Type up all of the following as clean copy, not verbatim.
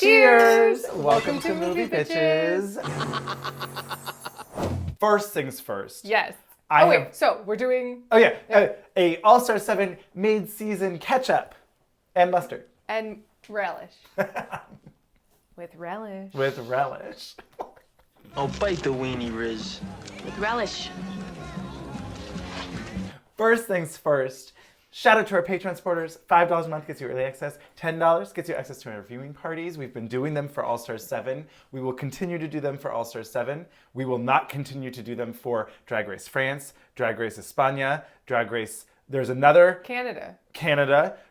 Cheers! Welcome to Movie Bitches. First things first. Yes. Wait, so we're doing... Oh yeah, a All-Star 7 mid-season ketchup and mustard. And relish. With relish. With relish. Oh, bite the weenie, Riz. With relish. First things first. Shout out to our Patreon supporters. $5 a month gets you early access. $10 gets you access to our viewing parties. We've been doing them for All-Star 7. We will continue to do them for All-Star 7. We will not continue to do them for Drag Race France, Drag Race España, Drag Race... There's another... Canada.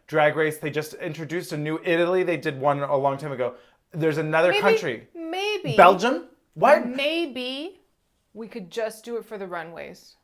Drag Race. They just introduced a new Italy. They did one a long time ago. There's another country. Maybe. Belgium? What? Maybe we could just do it for the runways.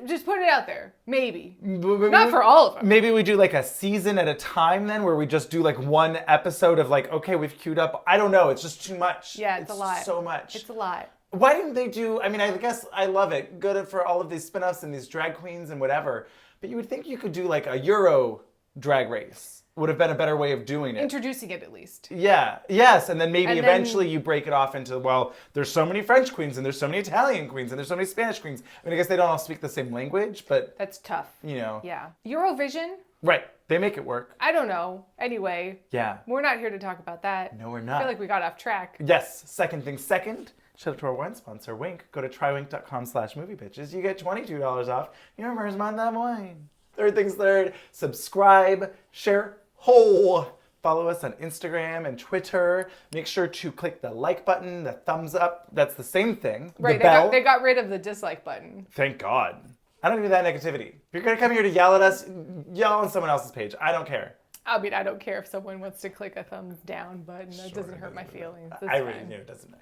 Just put it out there. Maybe. Not for all of them. Maybe we do like a season at a time then, where we just do like one episode of like, okay, we've queued up. I don't know. It's just too much. Yeah, it's a lot. So much. It's a lot. Why didn't they do, I mean, I guess I love it. Good for all of these spin-offs and these drag queens and whatever. But you would think you could do like a Euro drag race. Would have been a better way of doing it. Introducing it at least. Yeah, yes, and then maybe eventually you break it off into, well, there's so many French queens, and there's so many Italian queens, and there's so many Spanish queens. I mean, I guess they don't all speak the same language, but... That's tough. You know. Yeah. Eurovision? Right, they make it work. I don't know. Anyway. Yeah. We're not here to talk about that. No, we're not. I feel like we got off track. Yes, second thing second. Shout out to our wine sponsor, Wink. Go to trywink.com/moviebitches. You get $22 off your first month of wine. Third things third, subscribe, share, follow us on Instagram and Twitter. Make sure to click the like button, the thumbs up. That's the same thing. Right, the bell. They got rid of the dislike button. Thank God. I don't need that negativity. If you're going to come here to yell at us, yell on someone else's page. I don't care. I mean, I don't care if someone wants to click a thumbs down button. That doesn't hurt my feelings. I really know it doesn't.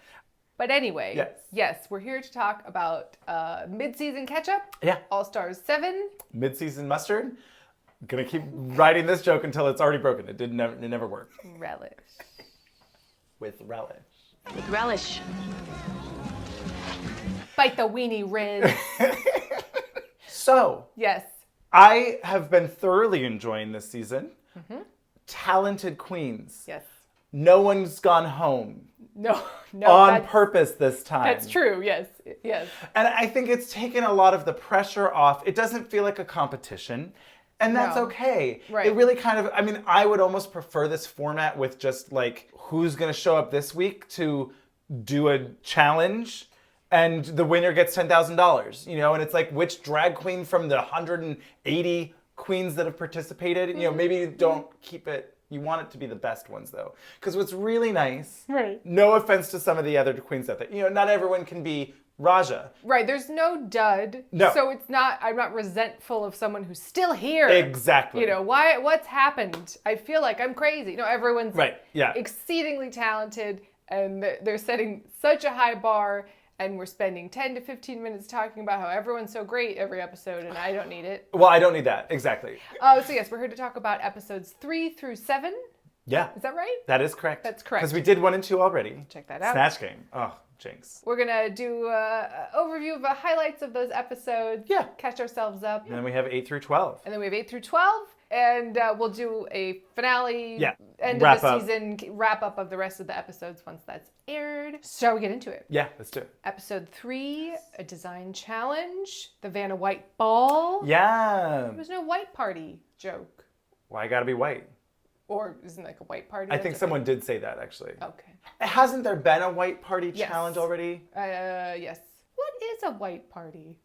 But anyway, yes, we're here to talk about mid-season ketchup. Yeah. All-Stars 7. Mid-season mustard. Gonna keep writing this joke until it's already broken. It never worked. Relish. With relish. With relish. Bite the weenie, Riz. So. Yes. I have been thoroughly enjoying this season. Mm-hmm. Talented queens. Yes. No one's gone home. No. On purpose this time. That's true, yes. And I think it's taken a lot of the pressure off. It doesn't feel like a competition. And that's okay. Right. It really kind of, I mean, I would almost prefer this format with just like, who's going to show up this week to do a challenge and the winner gets $10,000, you know? And it's like, which drag queen from the 180 queens that have participated, you know, maybe you don't keep it, you want it to be the best ones though. Because what's really nice, no offense to some of the other queens out there, you know, not everyone can be Raja. Right, there's no dud. No. So I'm not resentful of someone who's still here. Exactly. You know, what's happened? I feel like I'm crazy. No, everyone's exceedingly talented and they're setting such a high bar and we're spending 10 to 15 minutes talking about how everyone's so great every episode and I don't need it. Well, I don't need that. Exactly. So yes, we're here to talk about episodes 3 through 7. Yeah. Is that right? That is correct. That's correct. Because we did 1 and 2 already. Check that out. Snatch Game. Oh, jinx. We're going to do an overview of the highlights of those episodes. Yeah. Catch ourselves up. And then we have 8 through 12. And then we have 8 through 12. And we'll do a finale, end of the season, wrap up of the rest of the episodes once that's aired. Shall we get into it? Yeah, let's do it. Episode 3, a design challenge, the Vanna White Ball. Yeah. There was no white party joke. Why gotta be white? Or isn't it like a white party? I think someone did say that, actually. Okay. Hasn't there been a white party challenge already? Yes. What is a white party?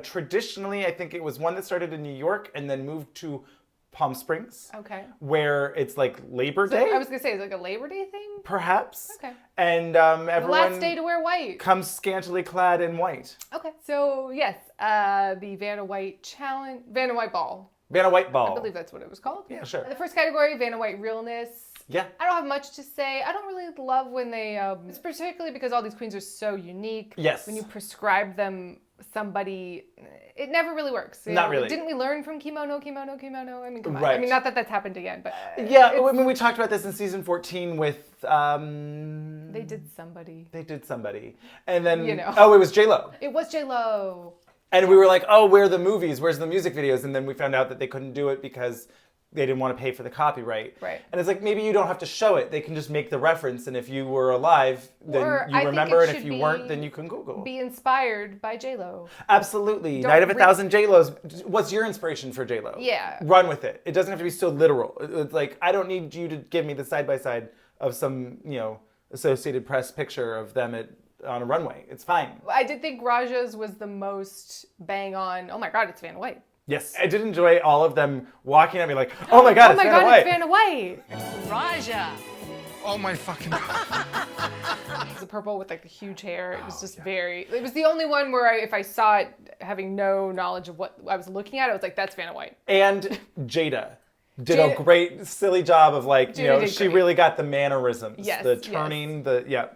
Traditionally, I think it was one that started in New York and then moved to Palm Springs. Okay. Where it's like Labor Day. I was going to say, it's like a Labor Day thing? Perhaps. Okay. And everyone... The last day to wear white. Comes scantily clad in white. Okay. So, yes, the Vanna White Challenge, Vanna White Ball. Vanna White Ball. I believe that's what it was called. Yeah, sure. The first category, Vanna White Realness. Yeah. I don't have much to say. I don't really love when they, it's particularly because all these queens are so unique. Yes. When you prescribe them somebody, it never really works. Not really. Didn't we learn from Kimono? I mean, come on. Right. I mean, not that that's happened again, but. Yeah, I mean, we talked about this in season 14 with, They did somebody. And then, you know. Oh, it was J-Lo. It was J-Lo. And we were like, oh, where are the movies? Where's the music videos? And then we found out that they couldn't do it because they didn't want to pay for the copyright. Right. And it's like, maybe you don't have to show it. They can just make the reference. And if you were alive, then you remember. And if you weren't, then you can Google. Be inspired by J-Lo. Absolutely. Night of a Thousand J-Los. What's your inspiration for J-Lo? Yeah. Run with it. It doesn't have to be so literal. It's like, I don't need you to give me the side-by-side of some, Associated Press picture of them on a runway. It's fine. I did think Raja's was the most bang on, oh my God, it's Vanna White. Yes, I did enjoy all of them walking at me like, oh my God, it's Vanna White. It's Vanna White. Raja. Oh my fucking God. The purple with like the huge hair. It was just it was the only one where if I saw it having no knowledge of what I was looking at, I was like, that's Vanna White. And Jada did a great silly job of she great. really got the mannerisms. Yes, the turning, yeah.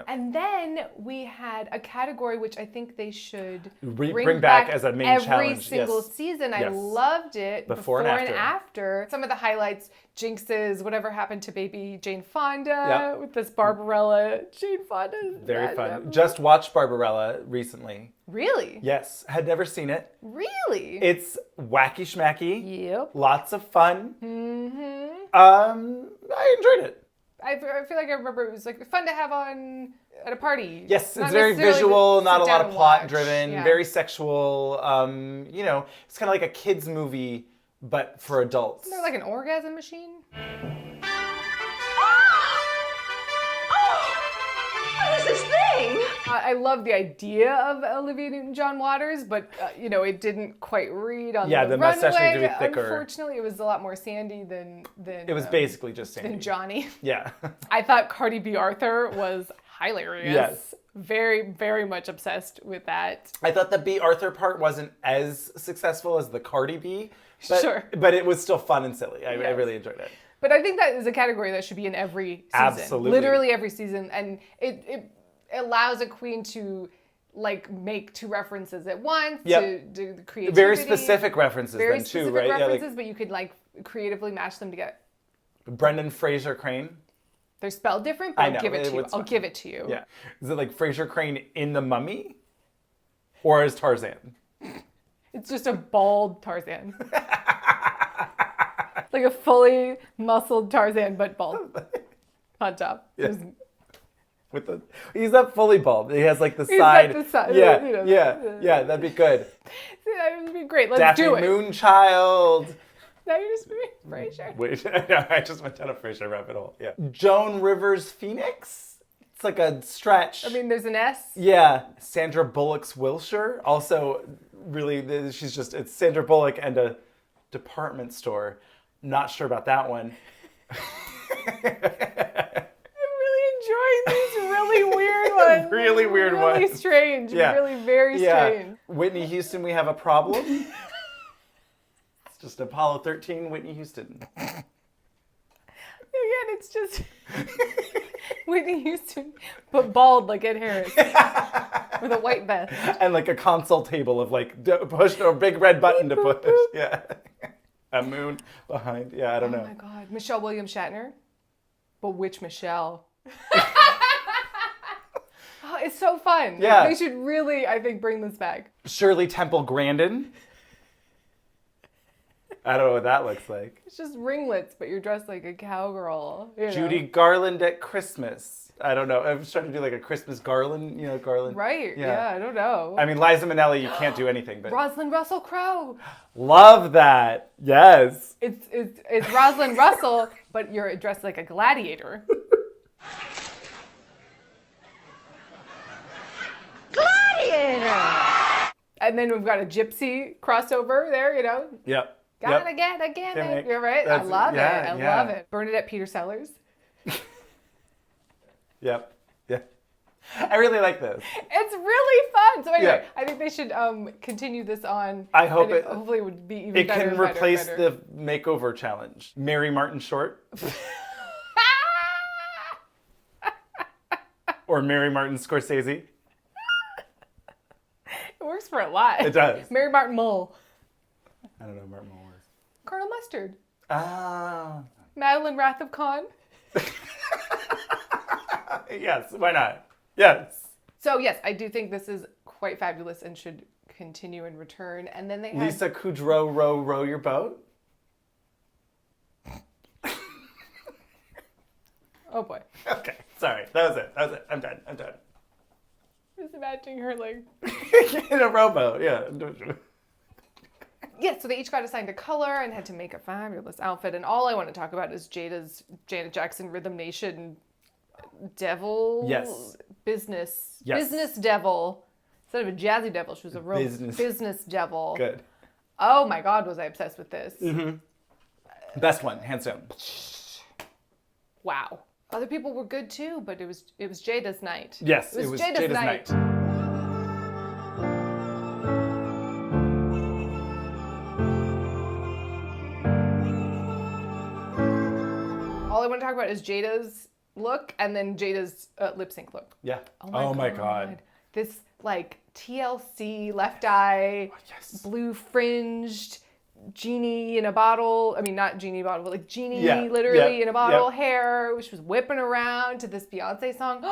And then we had a category which I think they should bring back as a main challenge. Every single season. I loved it. Before and after. Some of the highlights, jinxes, whatever happened to baby Jane Fonda with this Barbarella. Jane Fonda. Very fun. Just watched Barbarella recently. Really? Yes. Had never seen it. Really? It's wacky schmacky. Yep. Lots of fun. Mm-hmm. I enjoyed it. I feel like I remember it was like fun to have on at a party. Yes, Not it's very visual, not a lot of plot driven, very sexual. It's kind of like a kids movie, but for adults. Isn't there like an orgasm machine? What is this thing? I love the idea of Olivia Newton-John Waters, but it didn't quite read on the runway. The mustache needed to be thicker. Unfortunately, it was a lot more Sandy than it was basically just Sandy. Than Johnny. Yeah. I thought Cardi B. Arthur was hilarious. Yes. Very, very much obsessed with that. I thought the B. Arthur part wasn't as successful as the Cardi B. But, sure. But it was still fun and silly. I really enjoyed it. But I think that is a category that should be in every season. Absolutely. Literally every season. And it allows a queen to make two references at once to do the creativity. Very specific references then too, right? Very specific references, but you could creatively match them together. Brendan Fraser Crane. They're spelled different, but I'll give it to you. I'll give it to you. Yeah. Is it like Fraser Crane in The Mummy? Or as Tarzan? It's just a bald Tarzan. Like a fully muscled Tarzan, but bald. On top. Yeah. He's not fully bald. He has the He's side. got the side. Yeah, that'd be good. That would be great. Let's Daphne do it. Moonchild. Now you're just being Fraser. Wait, I just went down a Fraser rabbit hole. Yeah. Joan Rivers Phoenix. It's like a stretch. I mean, there's an S. Yeah. Sandra Bullock's Wilshire. Also, really, it's Sandra Bullock and a department store. Not sure about that one. Enjoying these really weird ones. Really weird ones. Really strange. Yeah. Really very strange. Whitney Houston, we have a problem. It's just Apollo 13, Whitney Houston. Again, it's just Whitney Houston, but bald like Ed Harris. With a white vest. And a console table of push a big red button to push. Yeah. A moon behind. Yeah, I don't know. Oh my God. Michelle Williams Shatner. But which Michelle? It's so fun. Yeah. They should really, I think, bring this back. Shirley Temple Grandin. I don't know what that looks like. It's just ringlets, but you're dressed like a cowgirl. Judy Garland at Christmas. I don't know. I was trying to do a Christmas garland, garland. Right. Yeah, I don't know. I mean, Liza Minnelli, you can't do anything, but. Rosalind Russell Crowe. Love that. Yes. It's Rosalind Russell, but you're dressed like a gladiator. Gladiator! And then we've got a gypsy crossover there, Yep. Gotta get it. You're right. I love it. I love it. Bernadette Peter Sellers. Yep. Yeah. I really like this. It's really fun. So anyway, I think they should continue this on. I hope hopefully it would be even better. It can replace the makeover challenge. Mary Martin Short. Or Mary Martin Scorsese. It works for a lot. It does. Mary Martin Mull. I don't know who Martin Mull is. Colonel Mustard. Ah. Madeline Wrath of Khan. Yes, why not? Yes. So yes, I do think this is quite fabulous and should continue and return. And then they had Lisa Kudrow, row your boat. Oh boy. Okay, sorry. That was it. I'm done. Just imagining her like in a rowboat, yeah. Yeah, so they each got assigned a color and had to make a fabulous outfit. And all I want to talk about is Janet Jackson Rhythm Nation devil. Yes. Business. Yes. Business devil. Instead of a jazzy devil, she was a real business devil. Good. Oh my God, was I obsessed with this. Mm-hmm. Best one, hands down. Wow. Other people were good too, but it was Jada's night. Yes, it was Jada's night. All I want to talk about is Jada's look and then Jada's lip sync look. Yeah. Oh my God. This like TLC left eye, blue fringed genie in a bottle. I mean, not genie bottle, but like genie literally in a bottle hair. She was whipping around to this Beyonce song.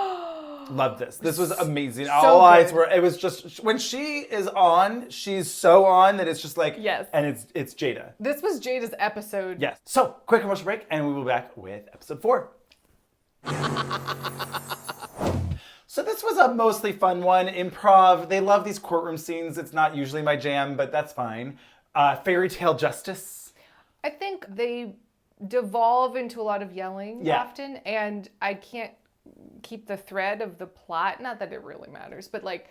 Love this. This was amazing. So All eyes good. were, it was just, when she is on, she's so on that it's just like, Yes. And it's Jada. This was Jada's episode. Yes. So, quick commercial break, and we will be back with episode 4. So this was a mostly fun one. Improv. They love these courtroom scenes. It's not usually my jam, but that's fine. Fairy tale justice. I think they devolve into a lot of yelling often, and I can't keep the thread of the plot. Not that it really matters, but like,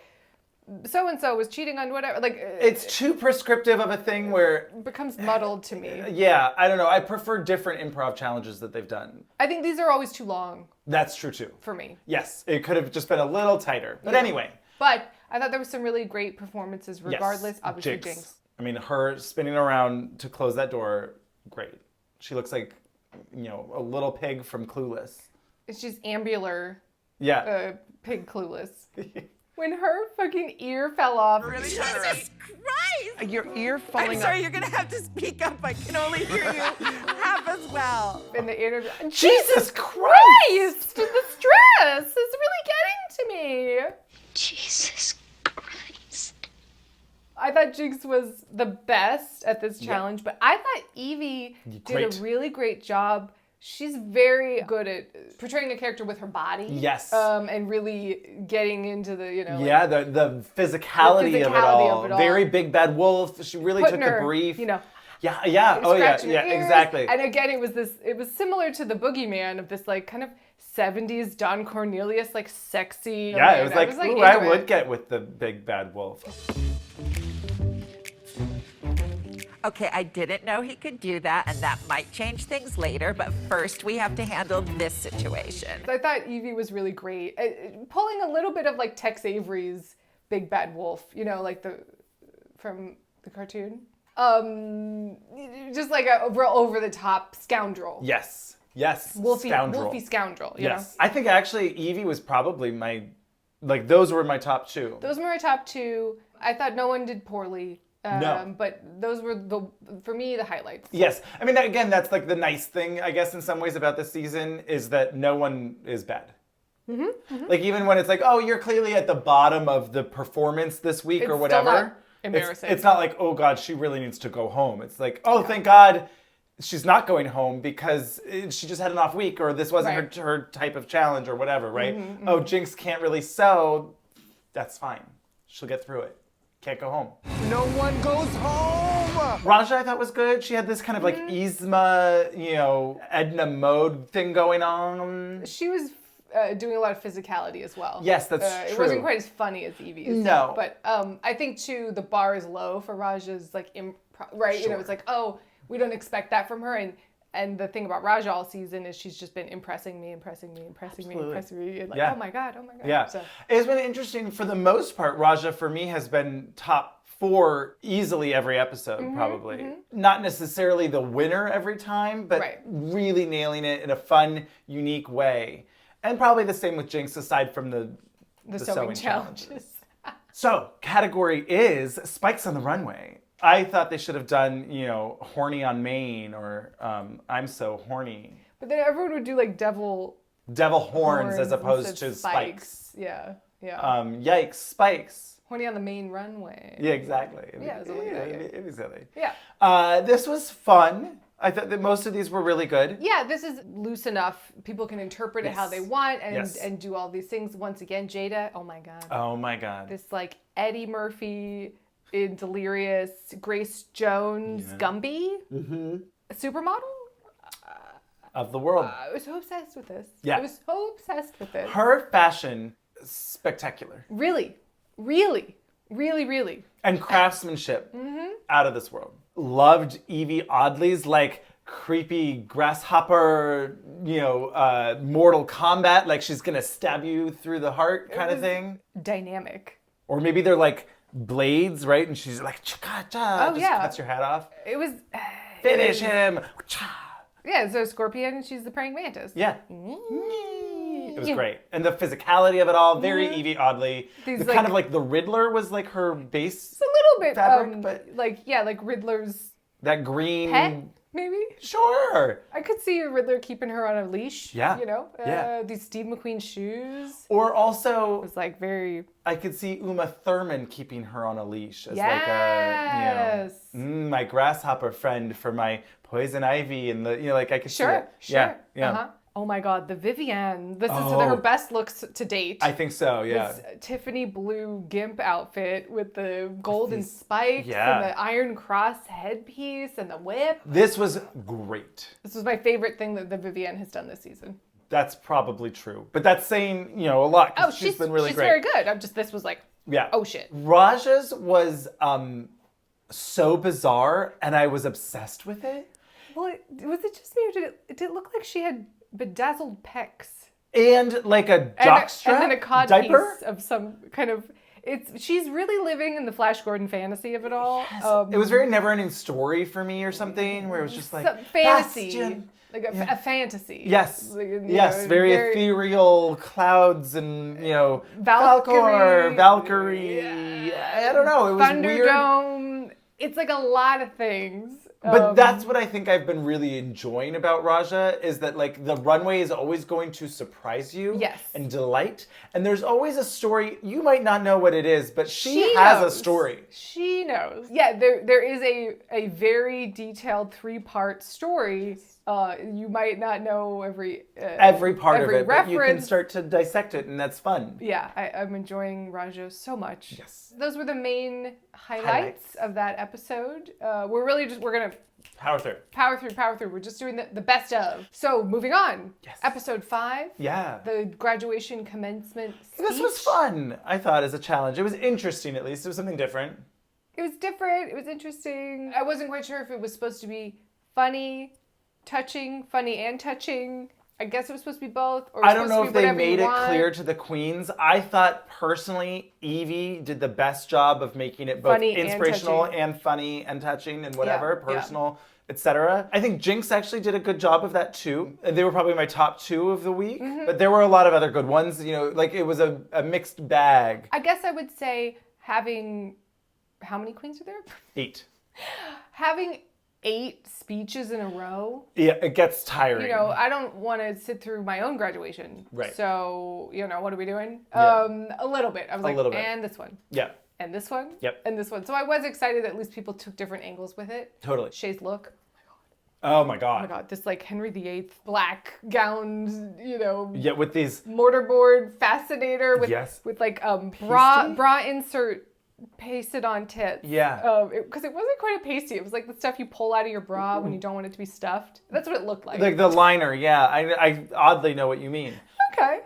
so-and-so was cheating on whatever. Like, It's too prescriptive of a thing where it becomes muddled to me. Yeah, I don't know. I prefer different improv challenges that they've done. I think these are always too long That's true too. for me. Yes, it could have just been a little tighter. But anyway. But I thought there was some really great performances regardless. Yes. Obviously, Jinx. I mean, her spinning around to close that door, great. She looks like, a little pig from Clueless. She's ambular, Yeah. pig clueless. When her fucking ear fell off. Really Jesus Christ! Your ear falling off. I'm sorry, you're gonna have to speak up. I can only hear you half as well. In the interview. Jesus Christ! The stress is really getting to me. Jesus Christ. I thought Jinx was the best at this challenge, but I thought Evie did a really great job. She's very good at portraying a character with her body. Yes. And really getting into the, the physicality of it all. Very Big Bad Wolf. She really took the brief. Yeah. Oh yeah. Yeah. Exactly. And again, it was similar to the Boogeyman of this like kind of 70s Don Cornelius like sexy. Yeah. It was like, ooh, I would get with the Big Bad Wolf. Okay, I didn't know he could do that, and that might change things later, but first we have to handle this situation. I thought Evie was really great. Pulling a little bit of like Tex Avery's Big Bad Wolf, like from the cartoon. Just like a real over-the-top scoundrel. Yes. Wolfy scoundrel, you know? I think actually Evie was probably those were my top 2. Those were my top 2. I thought no one did poorly. No. But those were, for me, the highlights. Yes. I mean, again, that's like the nice thing, I guess, in some ways about this season is that no one is bad. Mm-hmm. Like, even when it's like, oh, you're clearly at the bottom of the performance this week or whatever. Still not embarrassing. It's not like, oh, God, she really needs to go home. It's like, oh, thank God she's not going home because she just had an off week or this wasn't her type of challenge or whatever, right? Mm-hmm. Oh, Jinx can't really sew. That's fine. She'll get through it. Can't go home. No one goes home! Raja, I thought, was good. She had this kind of like Yzma, Edna Mode thing going on. She was doing a lot of physicality as well. Yes, that's true. It wasn't quite as funny as Evie's. No. But I think, too, the bar is low for Raja's, like, right? Sure. It's like, oh, we don't expect that from her. And the thing about Raja all season is she's just been impressing me. And like, oh my God. Yeah. So. It's been interesting. For the most part, Raja, for me, has been top 4 easily every episode, probably. Mm-hmm. Not necessarily the winner every time, but really nailing it in a fun, unique way. And probably the same with Jinx, aside from the sewing challenges. So, category is Spikes on the Runway. I thought they should have done, Horny on Main or I'm So Horny. But then everyone would do like devil horns as opposed to spikes. Yeah. Yikes, spikes. Horny on the main runway. Yeah, exactly. It'd be silly. Yeah. This was fun. I thought that most of these were really good. Yeah, this is loose enough. People can interpret it how they want and do all these things. Once again, Jada, oh my God. Oh my God. This like Eddie Murphy in Delirious, Grace Jones, Gumby, supermodel. Of the world. I was so obsessed with this. Yeah. I was so obsessed with this. Her fashion, spectacular. Really, really, really, really. And craftsmanship, out of this world. Loved Evie Oddly's like creepy grasshopper, Mortal Kombat, like she's gonna stab you through the heart kind of thing. Dynamic. Or maybe they're like blades, right? And she's like, cha-cha, cuts your hat off. It was... Finish him! Yeah, so Scorpion, she's the praying mantis. Yeah. It was great. And the physicality of it all, very Evie Oddly. Kind of like the Riddler was like her base. It's a little bit fabric, but like Riddler's that green pet, maybe. Sure. I could see Riddler keeping her on a leash. Yeah. These Steve McQueen shoes. Or also, it was like very. I could see Uma Thurman keeping her on a leash as my grasshopper friend for my poison ivy and I could see it. Sure. Yeah. Uh-huh. Oh my God, the Vivienne. This is her best looks to date. I think so, yeah. This Tiffany blue gimp outfit with the golden spikes and the iron cross headpiece and the whip. This was great. This was my favorite thing that the Vivienne has done this season. That's probably true. But that's saying, a lot. Oh, she's been really great. She's very good. This was like, oh shit. Raja's was so bizarre and I was obsessed with it. Well, was it just me or did it look like she had bedazzled pecs? And like a jockstrap and then a cod diaper? piece of some kind of... She's really living in the Flash Gordon fantasy of it all. Yes. It was very Never-Ending Story for me or something, where it was just like... fantasy. Bastion. Like a fantasy. Yes. Very ethereal clouds and, Valkyrie. Yeah. I don't know. It was weird. Thunderdome. It's like a lot of things. But that's what I think I've been really enjoying about Raja is that like the runway is always going to surprise you and delight. And there's always a story. You might not know what it is, but she has a story. She knows. Yeah, there is a very detailed 3-part story. You might not know every part of it, but you can start to dissect it, and that's fun. Yeah, I'm enjoying Raja so much. Yes. Those were the main highlights of that episode. We're gonna power through. We're just doing the best of. So moving on. Yes. Episode 5. Yeah. The graduation commencement speech. This was fun, I thought, as a challenge. It was interesting, at least. It was something different. It was different. It was interesting. I wasn't quite sure if it was supposed to be funny and touching. I guess it was supposed to be both. Or I don't know if they made it clear to the queens. I thought personally Evie did the best job of making it both funny inspirational and funny and touching and whatever, personal, etc. I think Jinx actually did a good job of that too. They were probably my top 2 of the week, but there were a lot of other good ones. Like it was a mixed bag. I guess I would say having, how many queens are there? 8. Having 8 speeches in a row. Yeah, it gets tiring. I don't want to sit through my own graduation. Right. So, what are we doing? Yeah. A little bit. I was like, and this one. Yeah. And this one. Yep. And this one. So I was excited that at least people took different angles with it. Totally. Shay's look. Oh my God. Oh my God. This like Henry VIII black gowns, Yeah, with these mortarboard fascinator with with like bra insert pasted on tits. Yeah. Because it wasn't quite a pasty. It was like the stuff you pull out of your bra when you don't want it to be stuffed. That's what it looked like. Like the liner, yeah. I oddly know what you mean. Okay.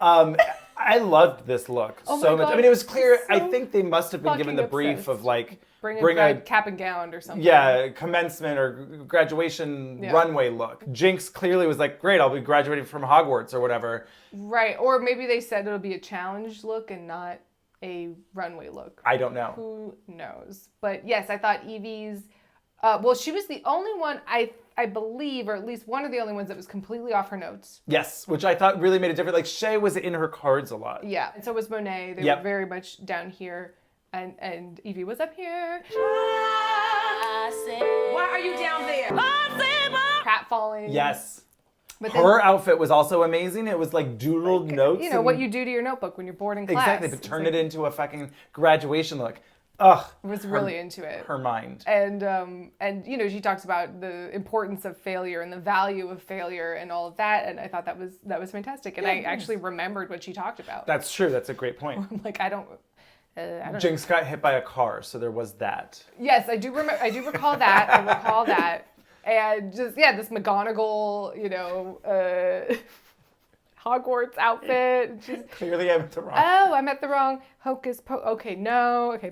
I loved this look so much. God, I mean, it was clear. So I think they must have been given the brief of like bring a cap and gown or something. Yeah, commencement or graduation runway look. Jinx clearly was like, great, I'll be graduating from Hogwarts or whatever. Right. Or maybe they said it'll be a challenge look and not a runway look. I don't know. Who knows? But yes, I thought Evie's, she was the only one I believe, or at least one of the only ones that was completely off her notes. Yes, which I thought really made a difference. Like Shay was in her cards a lot. Yeah, and so was Monet. They were very much down here, and Evie was up here. Why are you down there? Pratfalling. Yes. But her outfit was also amazing. It was like doodled notes. What you do to your notebook when you're bored in class. Exactly, but turn it into a fucking graduation look. was really into it. Her mind. And you know, she talks about the importance of failure and the value of failure and all of that. And I thought that was fantastic. And I actually remembered what she talked about. That's true. That's a great point. I'm like, I don't Jinx got hit by a car, so there was that. Yes, I do recall that. I recall that. And just, this McGonagall, you know, Hogwarts outfit. Just, clearly I'm at the wrong. Oh, I'm at the wrong hocus pocus. Okay, no. Okay,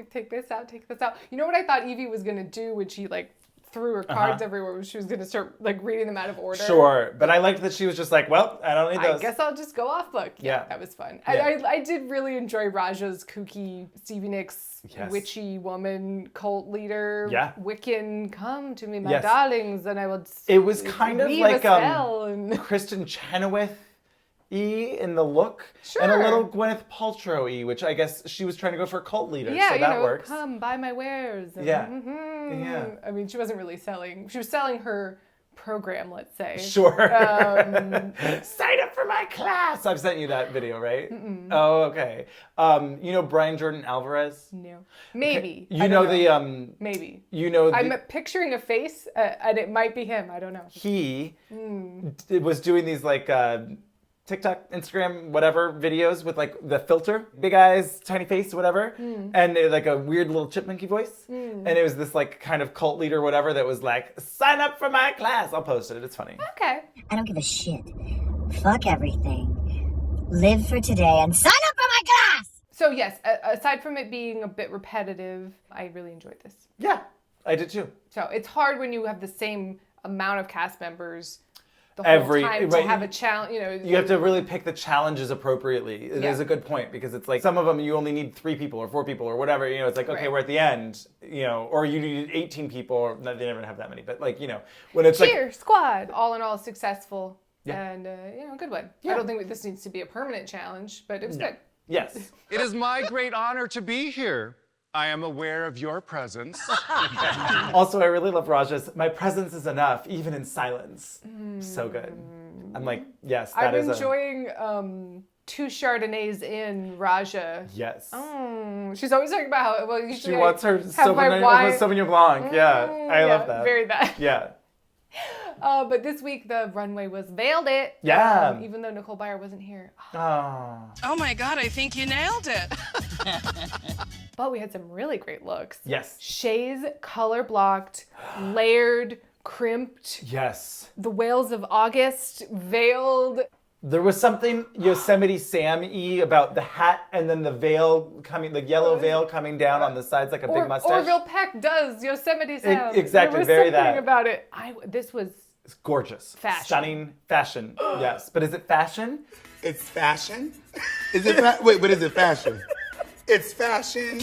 take this out, take this out. You know what I thought Evie was going to do when she, like, threw her cards everywhere? She was going to start, like, reading them out of order. Sure, but I liked that she was just like, well, I don't need those. I guess I'll just go off book. Yeah. That was fun. Yeah. I did really enjoy Raja's kooky Stevie Nicks witchy woman cult leader. Yeah. Wiccan, come to me, my darlings, and I will. It was kind of like and... Kristen Chenoweth in the look, sure. and a little Gwyneth Paltrow which I guess she was trying to go for a cult leader, so that works. Come buy my wares. And, yeah. I mean, she wasn't really selling. She was selling her program, let's say. Sure. Sign up for my class. I've sent you that video, right? Mm-mm. Oh, okay. You know Brian Jordan Alvarez? No. Maybe. Okay. You know the maybe. You know I'm picturing a face, and it might be him. I don't know. He was doing these like TikTok, Instagram, whatever videos with like the filter, big eyes, tiny face, whatever, and like a weird little chipmunky voice. And it was this like kind of cult leader, whatever, that was like, sign up for my class. I'll post it. It's funny. Okay. I don't give a shit. Fuck everything. Live for today and sign up for my class! So yes, aside from it being a bit repetitive, I really enjoyed this. Yeah, I did too. So it's hard when you have the same amount of cast members the whole time to have a challenge, you know. You have to really pick the challenges appropriately. It is a good point, because it's like some of them you only need 3 people or 4 people or whatever, you know, it's like, okay, we're at the end, you know, or you need 18 people, or no, they never have that many, but like, you know, when it's Cheer, squad. All in all, successful and, you know, good one. Yeah. I don't think this needs to be a permanent challenge, but it was good. Yes. It is my great honor to be here. I am aware of your presence. Also, I really love Raja's, my presence is enough, even in silence. So good. I'm like, yes, that is I'm enjoying 2 Chardonnays in Raja. Yes. She's always talking about how, well, usually she wants her Sauvignon Blanc. I love that. Very that. Yeah. But this week, the runway was Veiled It. Yeah. Even though Nicole Byer wasn't here. Oh my God, I think you nailed it. But we had some really great looks. Yes. Shays, color blocked, layered, crimped. Yes. The Whales of August, veiled. There was something Yosemite Sam-y about the hat and then the veil coming, the yellow veil coming down on the sides like a big mustache. Orville Peck does Yosemite Sam. Exactly, there was very something that. about it. This was... It's gorgeous. Fashion. Stunning fashion. Yes. But is it fashion? It's fashion? Is it wait, but is it fashion? It's fashion.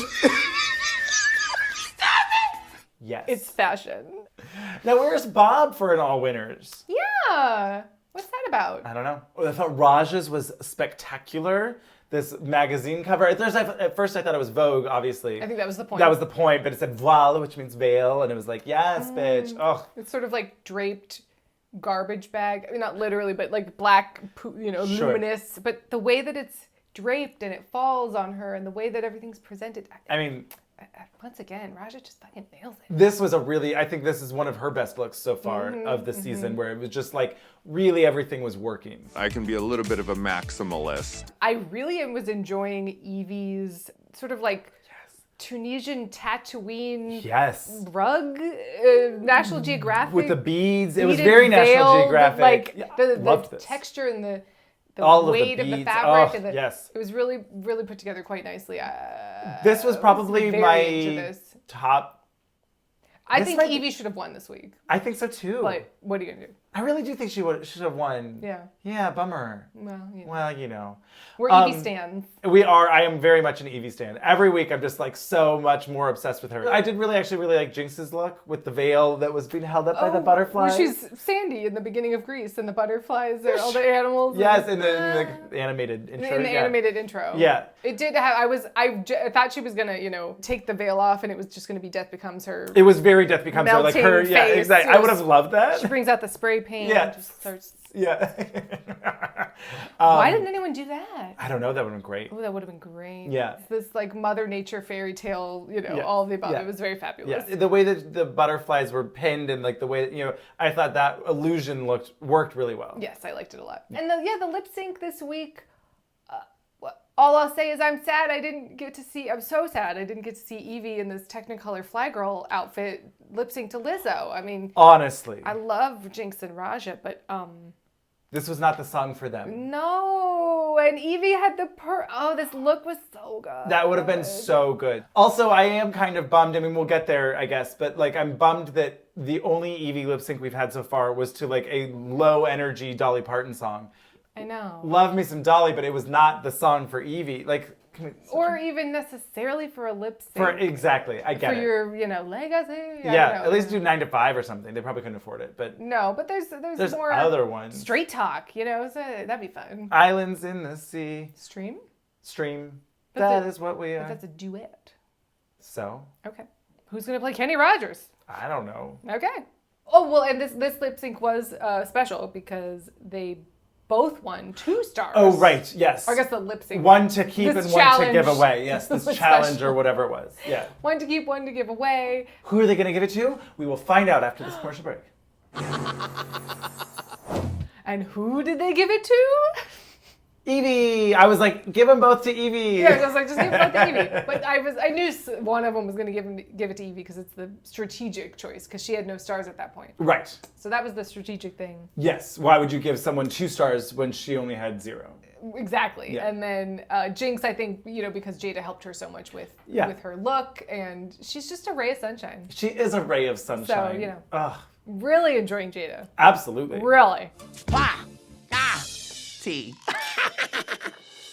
Yes. It's fashion. Now where's Bob for an all winners? Yeah. What's that about? I don't know. I thought Raja's was spectacular. This magazine cover. At first I thought it was Vogue, obviously. I think that was the point. That was the point, but it said voile, which means veil, and it was like, yes, bitch. Oh. It's sort of like draped garbage bag. I mean, not literally, but like black, luminous. But the way that it's draped and it falls on her and the way that everything's presented. I mean... Once again, Raja just fucking nails it. This was I think this is one of her best looks so far of the season, where it was just like, really everything was working. I can be a little bit of a maximalist. I really was enjoying Evie's sort of like Tunisian Tatooine rug, National Geographic. With the beads. It was very National Geographic. Like the texture and the weight of the fabric. It was really, really put together quite nicely. This was probably my top. I think Evie should have won this week. I think so too. But what are you gonna do? I really do think she should have won. Yeah. Yeah, bummer. Well, you know. We're Evie stans. We are. I am very much an Evie stan. Every week I'm just like so much more obsessed with her. I did actually really like Jinx's look with the veil that was being held up by the butterflies. Well, she's Sandy in the beginning of Grease, and the butterflies are all the animals. Yes, in the animated intro. In the animated intro. Yeah. It did have, I thought she was gonna, take the veil off and it was just gonna be Death Becomes Her. It was very Death Becomes Her. Like her, face. exactly. I would have loved that. She brings out the spray paint. Yeah. Just starts. Yeah. Why didn't anyone do that? I don't know. That would have been great. Oh, that would have been great. Yeah. It's this like Mother Nature fairy tale, all of the above. Yeah. It was very fabulous. Yeah. The way that the butterflies were pinned and like the way that, I thought that illusion worked really well. Yes, I liked it a lot. And the lip sync this week, all I'll say is I'm so sad I didn't get to see Evie in this Technicolor Fly Girl outfit lip sync to Lizzo. I mean, honestly, I love Jinx and Raja, but this was not the song for them. No, and Evie had this look was so good. That would have been so good. Also, I am kind of bummed. I mean, we'll get there, I guess, but like I'm bummed that the only Evie lip sync we've had so far was to like a low energy Dolly Parton song. I know. Love me some Dolly, but it was not the song for Evie. Like, or even necessarily for a lip sync. Exactly, I get it. For your legacy. Yeah, at least do 9 to 5 or something. They probably couldn't afford it, but no. But there's more other ones. Straight talk, so that'd be fun. Islands in the sea. Stream. That is what we are. But that's a duet. So. Okay. Who's gonna play Kenny Rogers? I don't know. Okay. Oh well, and this lip sync was special because they both won 2 stars. Oh, right, yes. Or I guess the lip sync. One to keep and one to give away. Yes, this challenge or whatever it was. Yeah. One to keep, one to give away. Who are they going to give it to? We will find out after this commercial break. And who did they give it to? Evie. I was like, give them both to Evie. Yeah, I was like, just give them both to Evie. But I knew one of them was going to give it to Evie because it's the strategic choice because she had no stars at that point. Right. So that was the strategic thing. Yes. Why would you give someone 2 stars when she only had 0? Exactly. Yeah. And then Jinx, I think, because Jada helped her so much with her look, and she's just a ray of sunshine. She is a ray of sunshine. So, Ugh. Really enjoying Jada. Absolutely. Really. T.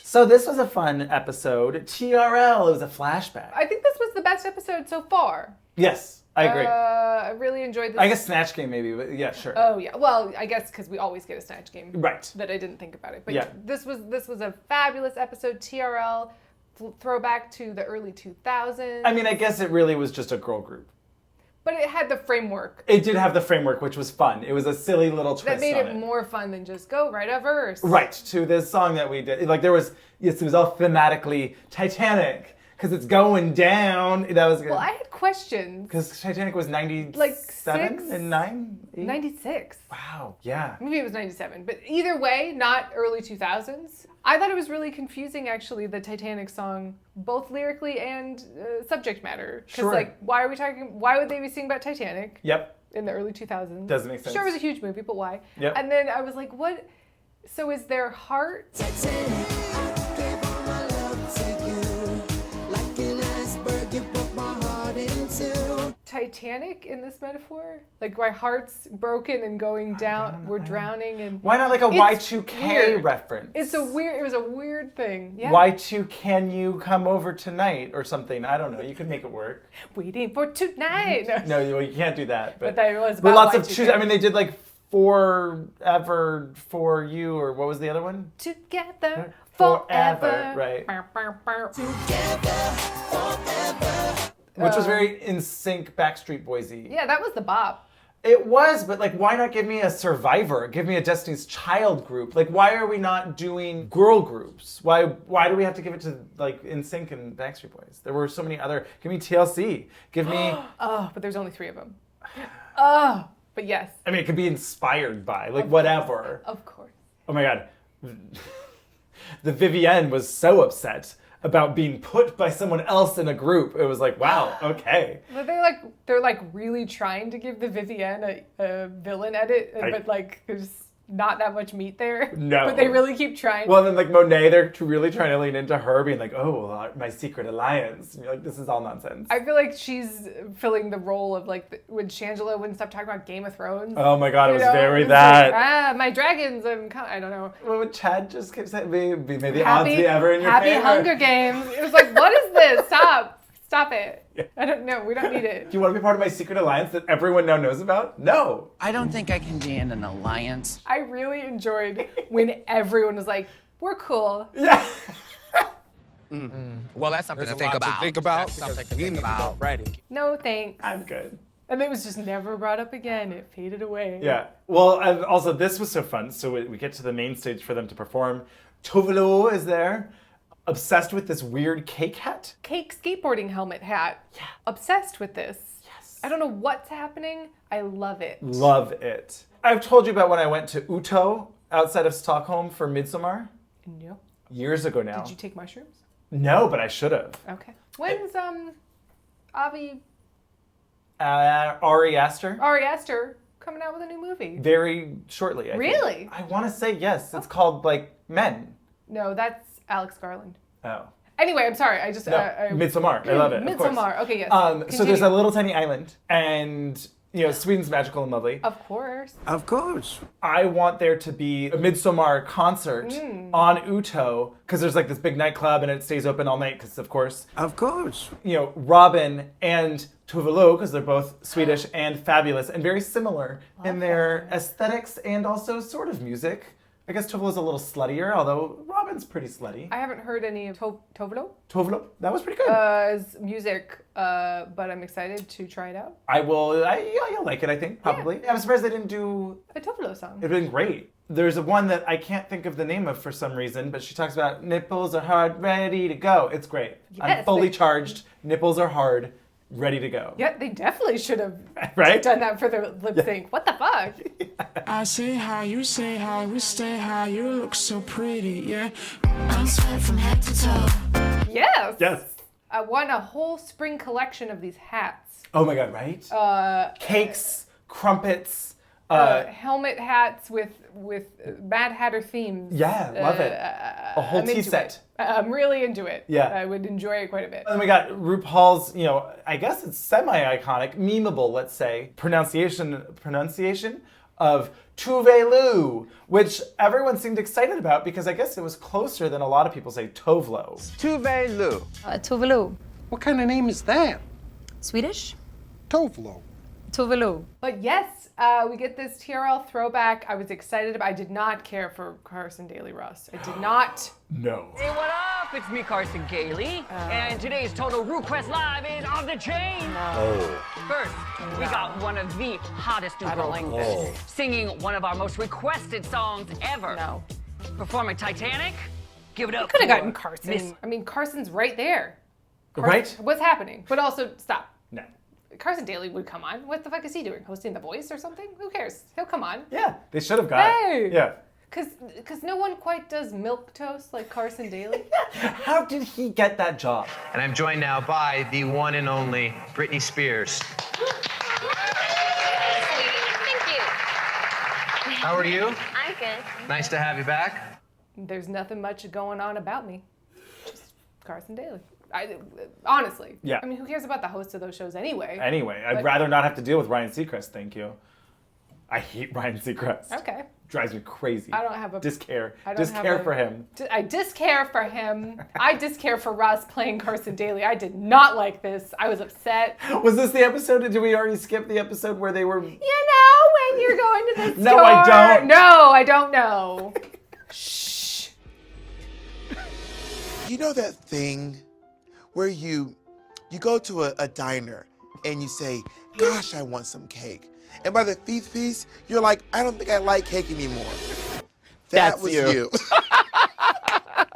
So this was a fun episode. TRL, it was a flashback. I think this was the best episode so far. Yes, I agree. I really enjoyed this. I guess Snatch Game maybe, but yeah, sure. Oh yeah, well I guess because we always get a Snatch Game. Right. That I didn't think about it, but yeah. This was a fabulous episode. TRL, throwback to the early 2000s. I mean, I guess it really was just a girl group. But it had the framework. It did have the framework, which was fun. It was a silly little twist that made on it more fun than just go write a verse. Right, to this song that we did. Like it was all thematically Titanic, because it's going down. That was good. Well, I had questions. Because Titanic was 97 6? and 9? 8? 96. Wow, yeah. Maybe it was 97. But either way, not early 2000s. I thought it was really confusing, actually, the Titanic song, both lyrically and subject matter. Because, Sure. why would they be singing about Titanic? Yep. In the early 2000s. Doesn't make sense. Sure, it was a huge movie, but why? Yep. And then I was like, what? So is their heart... Titanic in this metaphor? Like my heart's broken and going down, we're drowning and... Why not like a Y2K weird. reference? It was a weird thing. Yeah. Y2 can you come over tonight or something? I don't know. You could make it work. Waiting for tonight. No, you can't do that. But that was about but lots Y2K. of choose. I mean, they did like forever for you, or what was the other one? Together forever. Right. Together forever. Which was very in sync Backstreet Boys-y. Yeah, that was the bop. It was, but like, why not give me a Survivor? Give me a Destiny's Child group. Like, why are we not doing girl groups? Why do we have to give it to like NSYNC and Backstreet Boys? There were so many other. Give me TLC. Give me. Oh, but there's only 3 of them. Oh, but yes. I mean, it could be inspired by like whatever. Of course. Oh my God, the Vivienne was so upset about being put by someone else in a group. It was like, wow, okay. But they're like really trying to give the Vivienne a villain edit, but like there's not that much meat there. No. But they really keep trying. Well, then like Monet, they're really trying to lean into her being like, oh, well, my secret alliance. And you're like, this is all nonsense. I feel like she's filling the role of like when Shangela wouldn't stop talking about Game of Thrones. Oh my God, it was very that. Like, my dragons, I don't know. What would Chad just keep saying? May the odds be ever in your favor. Happy Hunger Games. It was like, what is this? Stop it. Yeah. I don't know. We don't need it. Do you want to be part of my secret alliance that everyone now knows about? No. I don't think I can be in an alliance. I really enjoyed when everyone was like, we're cool. Yeah. Well, that's something to think about. That's something to think about. Right. No thanks. I'm good. And it was just never brought up again. It faded away. Yeah. Well, also, this was so fun. So we get to the main stage for them to perform. Tovolo is there, obsessed with this weird cake hat. Cake skateboarding helmet hat. Yeah. Obsessed with this. Yes. I don't know what's happening. I love it. Love it. I've told you about when I went to Uto outside of Stockholm for Midsommar. No. Years ago now. Did you take mushrooms? No, but I should have. Okay. When's Ari Aster? Ari Aster coming out with a new movie? Very shortly, I Really? think. I want to say yes. It's called, like, Men. No, that's Alex Garland. Oh. Anyway, I'm sorry. I just... Midsommar. I love it. Midsommar. Okay, yes. So there's a little tiny island, and... You know, Sweden's magical and lovely. Of course. Of course. I want there to be a Midsommar concert on Uto, because there's like this big nightclub and it stays open all night, because of course. Of course. You know, Robin and Tovolo, because they're both Swedish and fabulous and very similar in their aesthetics and also sort of music. I guess Tovolo's a little sluttier, although Robin's pretty slutty. I haven't heard any of Tovolo. Tovolo? That was pretty good. Music, but I'm excited to try it out. You'll like it, I think, probably. Yeah. I'm surprised they didn't do a Tovolo song. It'd been great. There's one that I can't think of the name of for some reason, but she talks about nipples are hard, ready to go. It's great. Yes, I'm fully charged. Nipples are hard, ready to go. Yeah, they definitely should have right? done that for their lip sync. What the fuck? I say hi, you say hi, we stay high, you look so pretty, yeah. I'm sweat from head to toe. Yes. Yes. I want a whole spring collection of these hats. Oh my god, right? Cakes, crumpets. Helmet hats with Mad Hatter themes. Yeah, love it. A whole tea set. I'm really into it. Yeah. I would enjoy it quite a bit. And then we got RuPaul's, you know, I guess it's semi-iconic, memeable, let's say, pronunciation of Tuvelu, which everyone seemed excited about because I guess it was closer than a lot of people say Tovlo. Tuvelu. Tovelu. What kind of name is that? Swedish? Tovlo. Tovelu. But yes, we get this TRL throwback. I was excited about. I did not care for Carson Daly Ross. I did not. No. Hey, what up? It's me, Carson Daly, and today's Total Request Live is off the chain. First, we got one of the hottest new girls singing one of our most requested songs ever. No. Performing Titanic. Give it up. Could have gotten Carson. I mean, Carson's right there. Right? What's happening? But also, stop. No. Carson Daly would come on. What the fuck is he doing? Hosting The Voice or something? Who cares? He'll come on. Yeah, they should have got it. Yeah. Because no one quite does milquetoast like Carson Daly. How did he get that job? And I'm joined now by the one and only Britney Spears. Thank you. How are you? I'm good. Nice to have you back. There's nothing much going on about me. Just Carson Daly. Honestly. Yeah. I mean, who cares about the host of those shows anyway? Anyway, I'd rather not have to deal with Ryan Seacrest, thank you. I hate Ryan Seacrest. Okay. Drives me crazy. I don't have a... Discare. Discare for him. I discare for him. I discare for Ross playing Carson Daly. I did not like this. I was upset. Was this the episode? Did we already skip the episode where they were... You know when you're going to the store. No, I don't. No, I don't know. Shh. You know that thing where you go to a diner and you say, gosh, I want some cake. And by the fifth piece, you're like, I don't think I like cake anymore. That was you. You know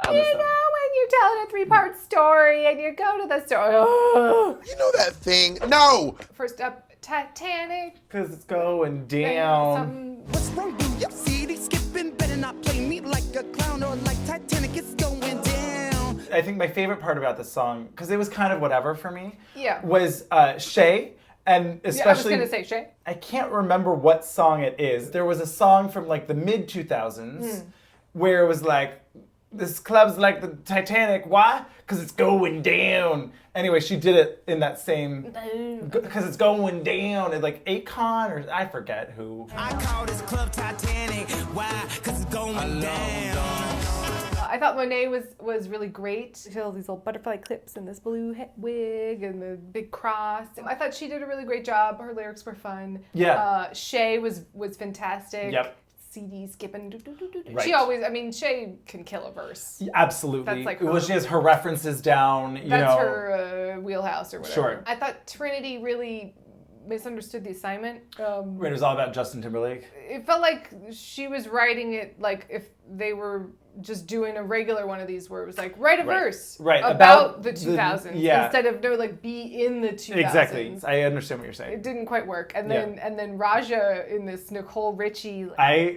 when you're telling a 3-part story and you go to the store. Oh. You know that thing? No! First up, Titanic. Because it's going down. What's wrong with your city skipping? Better not play me like a clown or like Titanic, it's going down. I think my favorite part about this song, because it was kind of whatever for me, was Shay. And especially, I was going to say Shay. I can't remember what song it is. There was a song from like the mid-2000s where it was like, this club's like the Titanic. Why? Because it's going down. Anyway, she did it in that same, because it's going down. It's like Akon or I forget who. I call this club Titanic. Why? Because it's going down. I thought Monet was really great. She had all these little butterfly clips and this blue wig and the big cross. I thought she did a really great job. Her lyrics were fun. Yeah. Shay was fantastic. Yep. CD skipping. Right. She always, I mean, Shay can kill a verse. Absolutely. That's like well, she has her references down, you know. That's her wheelhouse or whatever. Sure. I thought Trinity really misunderstood the assignment. Right, it was all about Justin Timberlake. It felt like she was writing it like if they were just doing a regular one of these where it was like, write a verse about the 2000s instead of be in the 2000s. Exactly. I understand what you're saying. It didn't quite work. And then Raja in this Nicole Richie.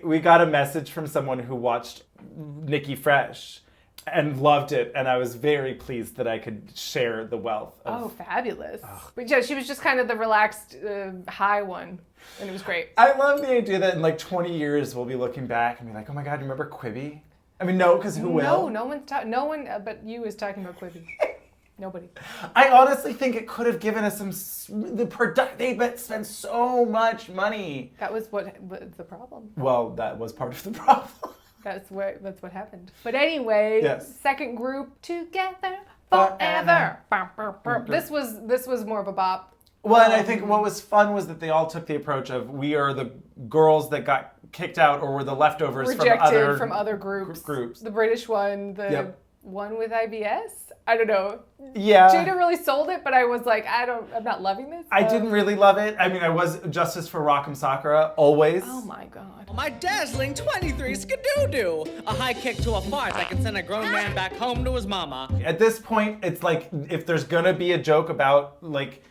We got a message from someone who watched Nikki Fresh and loved it, and I was very pleased that I could share the wealth of... fabulous. But yeah, she was just kind of the relaxed, high one, and it was great. I love the idea that in like 20 years we'll be looking back and be like, oh my God, remember Quibi? I mean, no, because who will? No one but you is talking about Quibi. Nobody. I honestly think it could have given us they spent so much money. That was what was the problem. Well, that was part of the problem. That's what happened. But anyway, second group, Together Forever. This was more of a bop. Well, and I think what was fun was that they all took the approach of we are the girls that got kicked out or were the leftovers rejected from other groups. The British one, the one with IBS. I don't know. Yeah. Jada really sold it, but I was like, I'm not loving this. I didn't really love it. I mean, I was justice for Rock'em Sakura, always. Oh my God. My dazzling 23 skidoo-doo. A high kick to a fart that can send a grown man back home to his mama. At this point, it's like, if there's gonna be a joke about, like,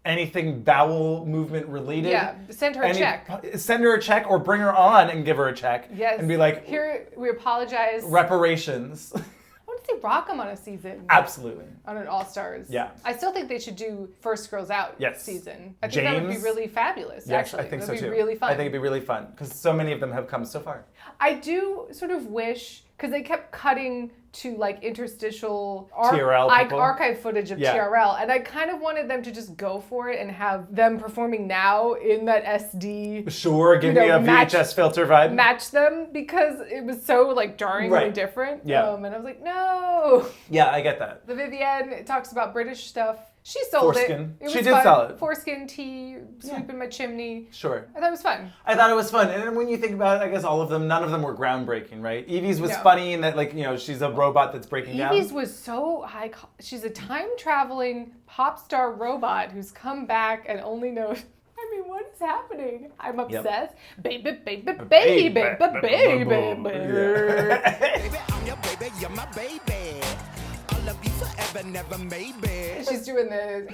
anything bowel movement related. Yeah, send her a check. Send her a check or bring her on and give her a check. Yes. And be like, here, we apologize. Reparations. I want to see Rock'em on a season. Absolutely. On an All-Stars. Yeah. I still think they should do First Girls Out season. I think that would be really fabulous, yes, actually. I think so too. It would be really fun. I think it'd be really fun because so many of them have come so far. I do sort of wish, because they kept cutting to like interstitial archive footage of TRL, and I kind of wanted them to just go for it and have them performing now in that SD. Sure, give me a VHS filter vibe. Match them, because it was so like jarringly different. Yeah. And I was like, no. Yeah, I get that. The Vivienne talks about British stuff. She sold Foreskin. it. She did sell it. Foreskin tea, sweeping my chimney. Sure. I thought it was fun. I thought it was fun. And when you think about it, I guess all of them, none of them were groundbreaking, right? Evie's was funny in that, like, you know, she's a robot that's breaking down. Evie's was so high. She's a time-traveling pop star robot who's come back and only knows... I mean, what is happening? I'm obsessed. Baby, baby, baby, baby, baby, baby. Baby, I'm your baby, you're my baby. I'll love you forever, never maybe. She's doing the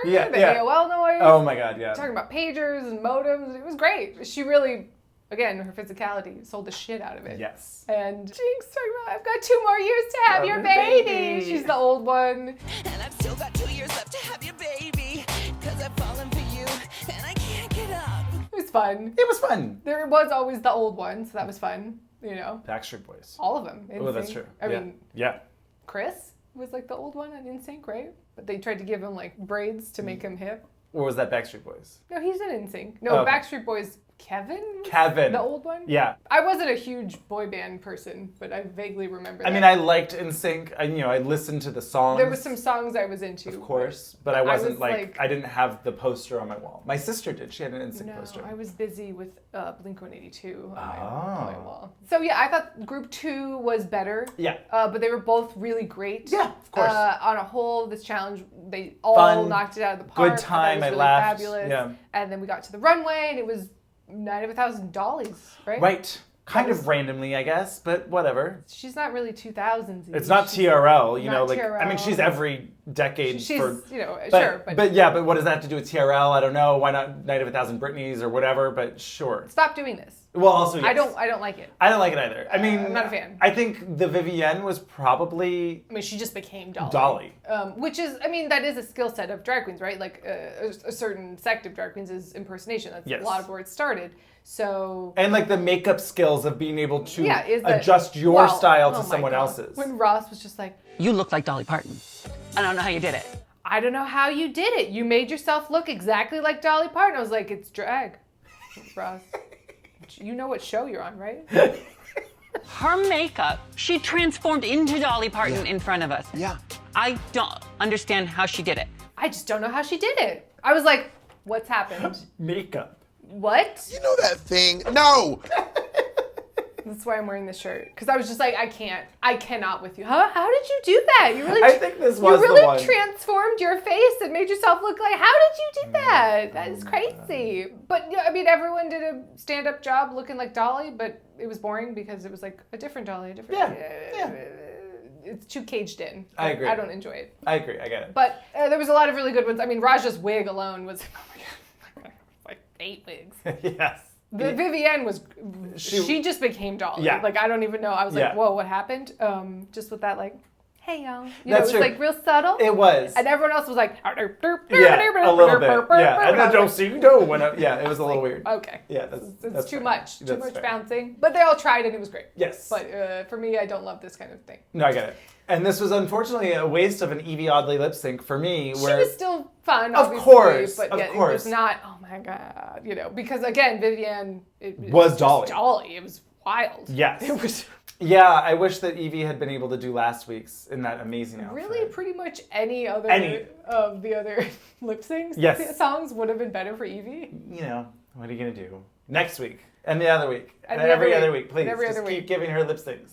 Yeah, the AOL noise. Oh my God, yeah. Talking about pagers and modems. It was great. She really, again, her physicality sold the shit out of it. Yes. And Jinx talking about, I've got 2 more years to have your baby. She's the old one. And I've still got 2 years left to have your baby. Cause I've fallen for you and I can't get up. It was fun. It was fun. There was always the old one, so that was fun, you know. Backstreet Boys. All of them. Oh, that's true. I mean, yeah. Chris was like the old one on NSYNC, right? But they tried to give him like braids to make him hip. Or was that Backstreet Boys? No, he's in NSYNC. No, Backstreet Boys. Kevin? The old one? Yeah. I wasn't a huge boy band person, but I vaguely remember that. I mean, I liked NSYNC. I listened to the songs. There was some songs I was into. Of course. But I wasn't I didn't have the poster on my wall. My sister did. She had an NSYNC poster. I was busy with Blink-182 on my wall. So yeah, I thought Group 2 was better. Yeah. But they were both really great. Yeah, of course. On a whole, this challenge, they all knocked it out of the park. Good time. I really laughed. Fabulous. Yeah. And then we got to the runway, and it was Night of $1,000, right? Right. Kind of randomly, I guess, but whatever. She's not really 2000s. It's not TRL, you know, TRL. I mean, she's every decade she's, for... sure. But what does that have to do with TRL? I don't know. Why not Night of 1,000 Britneys or whatever, but sure. Stop doing this. Well, also, yes. I don't like it. I don't like it either. I mean... I'm not a fan. I think the Vivienne was probably... I mean, she just became Dolly. Which is, I mean, that is a skill set of drag queens, right? Like, a certain sect of drag queens is impersonation. That's a lot of where it started. So... And like the makeup skills of being able to adjust your style to someone else's. When Ross was just like, you look like Dolly Parton. I don't know how you did it. I don't know how you did it. You made yourself look exactly like Dolly Parton. I was like, it's drag, Ross. You know what show you're on, right? Her makeup, she transformed into Dolly Parton in front of us. Yeah. I don't understand how she did it. I just don't know how she did it. I was like, what's happened? Makeup. What? You know that thing? No! That's why I'm wearing this shirt. Because I was just like, I cannot with you. Huh? How did you do that? You really, I think this was you really the one. transformed your face and made yourself look like, how did you do that? That is crazy. But, I mean, everyone did a stand-up job looking like Dolly, but it was boring because it was like a different Dolly. It's too caged in. I agree. I don't enjoy it. I agree. I get it. But there was a lot of really good ones. I mean, Raja's wig alone was like 8 wigs. Yes. The Vivienne was, she just became Dolly. Yeah. Like, I don't even know. I was like, Yeah. whoa, what happened? Just with that, like, hey, y'all. You That's know, it was true. like real subtle. It was. And everyone else was like, Yeah, a little bit. Yeah, and I don't see you know when yeah, it was a little weird. Okay. Yeah, It's too fair. much. Too That's much fair. bouncing. But they all tried and it was great. Yes. But for me, I don't love this kind of thing. No, I get it. And this was unfortunately a waste of an Evie Oddly lip sync for me. Where She was still fun, Of obviously. course, But of yeah, course. it was not, oh my God. You know, because again, Vivienne it Was just Dolly. Dolly. It was wild. Yes. It was Yeah, I wish that Evie had been able to do last week's in that amazing outfit. really pretty much any other of the other lip syncs Yes. songs would have been better for Evie. You know, what are you going to do? Next week. And the other week. And And the every other other week. week. Please, And every just other keep week. giving her lip syncs.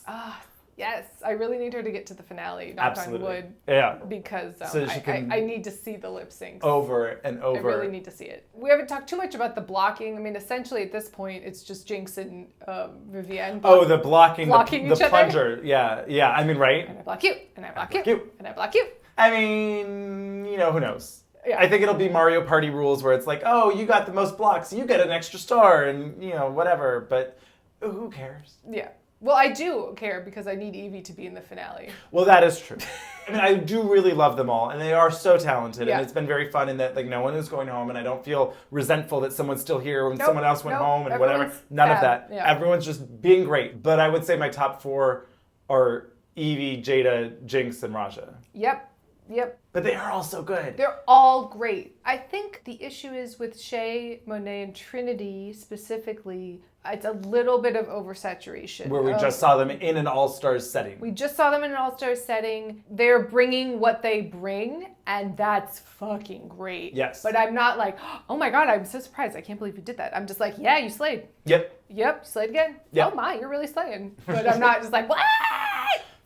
Yes, I really need her to get to the finale, knock Absolutely. on wood. Yeah. Because So she can- I need to see the lip syncs. Over and over. I really need to see it. We haven't talked too much about the blocking. I mean, essentially at this point, it's just Jinx and Vivienne. The blocking Blocking the each other. plunger. Yeah. I mean, right? And I block you, and I block you, you. and I block you. I mean, you know, who knows? Yeah. I think it'll be Mario Party rules where it's like, oh, you got the most blocks, you get an extra star, and, you know, whatever. But who cares? Yeah. Well, I do care because I need Evie to be in the finale. Well, that is true. I mean, I do really love them all, and they are so talented, Yeah. and it's been very fun in that, like, no one is going home, and I don't feel resentful that someone's still here when someone else went home and whatever. Everyone's None of fab. that. Yeah. Everyone's just being great. But I would say my top 4 are Evie, Jada, Jinx, and Raja. Yep. But they are all so good. They're all great. I think the issue is with Shay, Monet, and Trinity specifically, it's a little bit of oversaturation. Where we just saw them in an all-stars setting. We just saw them in an all-star setting. They're bringing what they bring, and that's fucking great. Yes. But I'm not like, oh my God, I'm so surprised. I can't believe you did that. I'm just like, yeah, you slayed. Yep. You slayed again. Yep. Oh my, you're really slaying. But I'm not just like, what?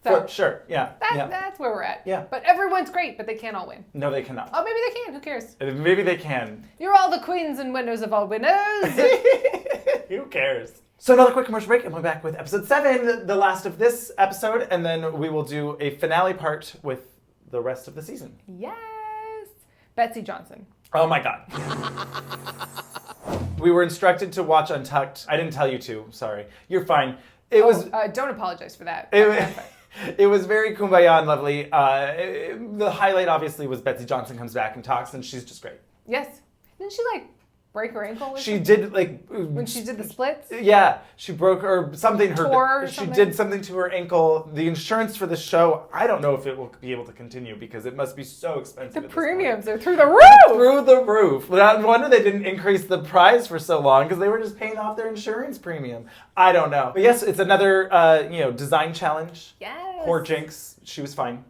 For sure, yeah. That's where we're at. Yeah. But everyone's great, but they can't all win. No, they cannot. Oh, maybe they can. Who cares? Maybe they can. You're all the queens and winners of all winners. Who cares? So another quick commercial break, and we're back with episode 7, the last of this episode, and then we will do a finale part with the rest of the season. Yes. Betsy Johnson. Oh my God. We were instructed to watch Untucked. I didn't tell you to, sorry. You're fine. Don't apologize for that. It was very kumbaya and lovely. The highlight, obviously, was Betsy Johnson comes back and talks, and she's just great. Yes. Didn't she break her ankle? Or She something? did when she did the splits. Yeah, she broke or something. Tore or she something? did something to her ankle. The insurance for the show, I don't know if it will be able to continue because it must be so expensive. The at this premiums are through the roof. Through the roof. No wonder they didn't increase the price for so long because they were just paying off their insurance premium. I don't know. But yes, it's another design challenge. Yes. Poor Jinx. She was fine.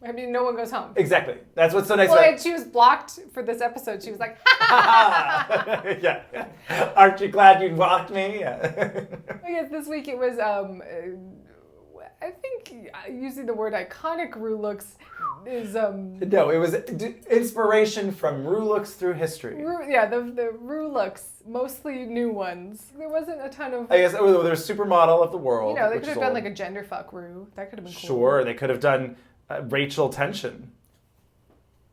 I mean, no one goes home. Exactly. That's what's so nice Well, about and she was blocked for this episode. She was like, yeah. Aren't you glad you blocked me? Yeah. I guess this week it was, I think using the word iconic Ru looks is... No, it was inspiration from Ru looks through history. The Ru looks, mostly new ones. There wasn't a ton of... I guess there's supermodel of the world. they could have done like a gender fuck Ru. That could have been cool. Sure, they could have done Rachel Tension.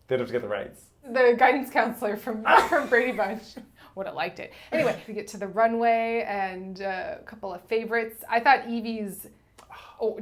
They'd have to get the rights. The guidance counselor from Brady Bunch. Would have liked it. Anyway, we get to the runway and a couple of favorites. I thought Evie's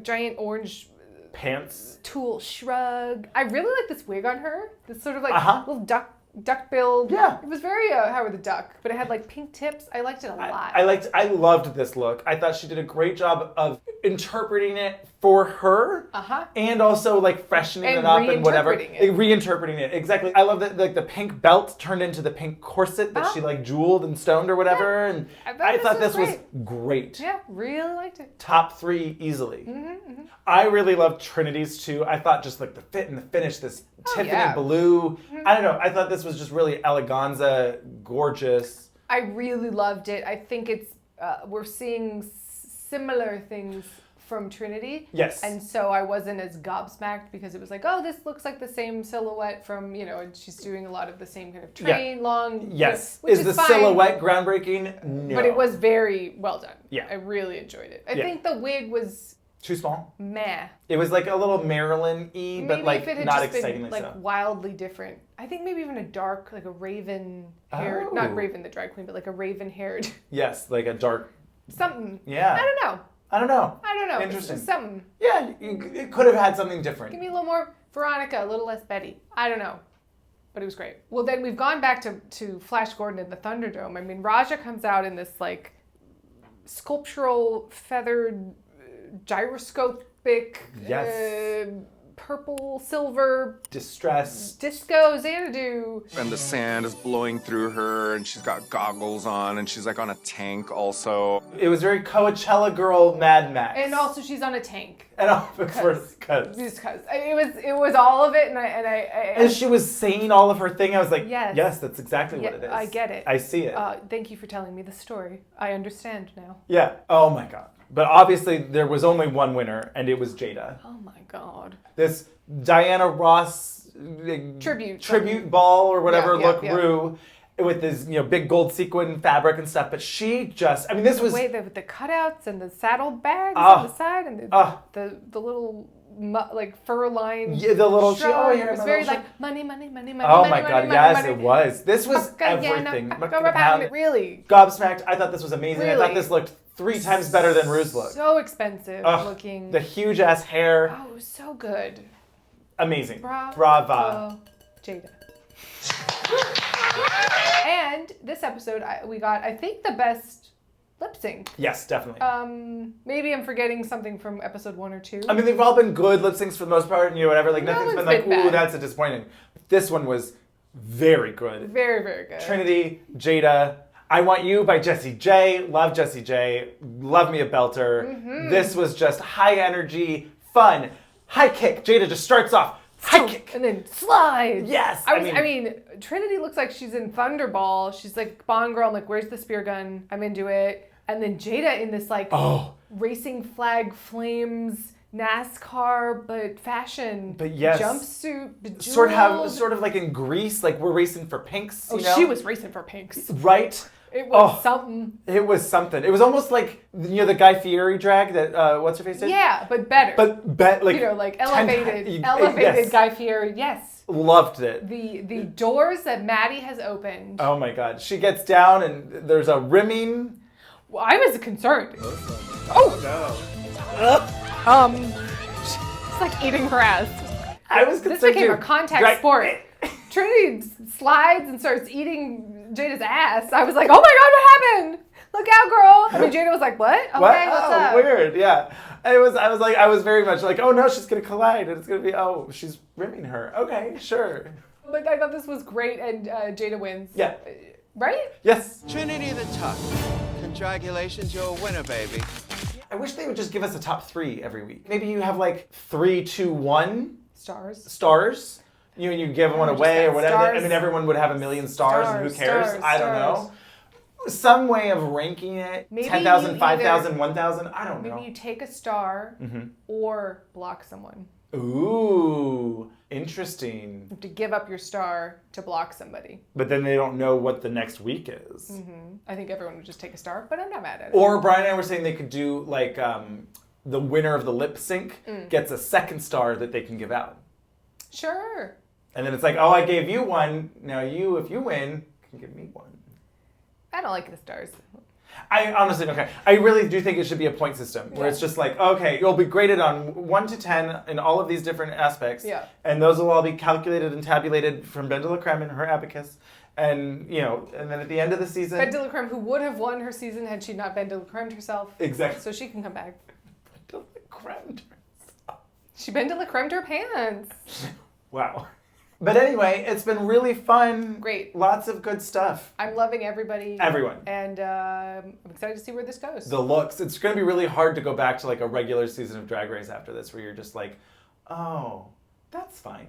giant orange pants tulle shrug. I really like this wig on her. This sort of little duck build. Yeah. It was very Howard the Duck, but it had pink tips. I liked it a lot. I loved this look. I thought she did a great job of interpreting it for her. And also freshening it up and whatever. Reinterpreting it. Exactly. I love that the pink belt turned into the pink corset that she jeweled and stoned or whatever. And I thought this was great. Yeah, really liked it. Top 3 easily. Mm-hmm. I really loved Trinity's too. I thought just the fit and the finish, this Tiffany blue. I don't know. I thought this was just really eleganza, gorgeous. I really loved it. I think it's we're seeing similar things from Trinity. Yes. And so I wasn't as gobsmacked because it was like, oh, this looks like the same silhouette from, and she's doing a lot of the same kind of train, long. Yes. Which is the fine, silhouette groundbreaking? No. But it was very well done. Yeah. I really enjoyed it. I think the wig was too small? Meh. It was like a little Marilyn-y, but like if it had not just excitingly been, like, so. wildly different. I think maybe even a dark, like a raven-haired, not Raven the drag queen, but like a raven-haired. Yes, like a dark. Something. Yeah. I don't know. I don't know. Interesting. It's something. Yeah, it could have had something different. Give me a little more Veronica, a little less Betty. I don't know. But it was great. Well, then we've gone back to Flash Gordon in the Thunderdome. I mean, Raja comes out in this like sculptural feathered gyroscopic purple, silver, distress, disco Xanadu. And the sand is blowing through her, and she's got goggles on, and she's like on a tank also. It was very Coachella girl Mad Max. And also she's on a tank. And all because it was all of it, and I and she was saying all of her thing. I was like, yes, that's exactly what it is. I get it. I see it. Thank you for telling me the story. I understand now. Yeah. Oh my God. But obviously there was only one winner, and it was Jada. Oh my God. This Diana Ross tribute ball or whatever Rue with this big gold sequin fabric and stuff. But she just, I mean, this was with the cutouts and the saddle bags on the side and the little like fur lined. Yeah, the little. It was very like money. Oh my God, yes, it was. This was everything. Really gobsmacked. I thought this was amazing. I thought this looked 3 times better than Rue's look. So expensive looking. The huge ass hair. Oh, it was so good. Amazing. Brava. Jada. And this episode, we got, I think, the best lip sync. Yes, definitely. Maybe I'm forgetting something from episode 1 or 2. I mean, they've all been good lip syncs for the most part, and whatever. Like nothing's been like, ooh, that's a disappointing. This one was very good. Very, very good. Trinity, Jada. I Want You by Jessie J. Love Jessie J. Love me a belter. Mm-hmm. This was just high energy, fun, high kick. Jada just starts off, high kick. And then slides. Yes. I mean, Trinity looks like she's in Thunderball. She's like, Bond girl. I'm like, where's the spear gun? I'm into it. And then Jada in this like racing flag flames NASCAR, but fashion. But yes. Jumpsuit, bejeweled. Sort of like in Greece, like we're racing for pinks, you know? She was racing for pinks. Right? It was something. It was something. It was almost like, the Guy Fieri drag that, what's her face did? Yeah, but better. But like... like elevated Guy Fieri, yes. Loved it. The doors that Maddie has opened. Oh my God. She gets down and there's a rimming. Well, I was concerned. It's like eating her ass. I was concerned. This became a contact sport. Trinity slides and starts eating Jada's ass. I was like, oh my God, what happened? Look out, girl. I mean, Jada was like, what? Okay, what's up? Weird, yeah. I was very much like, oh no, she's gonna collide and it's gonna be, she's rimming her. Okay, sure. But I thought this was great and Jada wins. Yeah. Right? Yes. Trinity the Tuck. Congratulations, you're a winner, baby. I wish they would just give us a top 3 every week. Maybe you have like 3, 2, 1 stars. You give one away or whatever. Stars. I mean, everyone would have 1,000,000 stars, and who cares? I don't know. Some way of ranking it. 10,000, 5,000, 1,000. I don't know. Maybe you take a star or block someone. Ooh, interesting. You have to give up your star to block somebody. But then they don't know what the next week is. Mm-hmm. I think everyone would just take a star, but I'm not mad at it. Or Brian and I were saying they could do like the winner of the lip sync gets a second star that they can give out. Sure. And then it's like, I gave you one. Now you, if you win, can give me one. I don't like the stars. I honestly don't care. I really do think it should be a point system where it's just like, okay, you'll be graded on 1 to 10 in all of these different aspects. Yeah. And those will all be calculated and tabulated from Ben de la Creme and her abacus. And, and then at the end of the season... Ben de la Creme, who would have won her season had she not Ben de la Cremed herself. Exactly. So she can come back. Ben de la Cremed herself. She Ben de la Cremed her pants. Wow. But anyway, it's been really fun. Great. Lots of good stuff. I'm loving everybody. Everyone. And I'm excited to see where this goes. The looks. It's going to be really hard to go back to like a regular season of Drag Race after this where you're just like, oh, that's fine.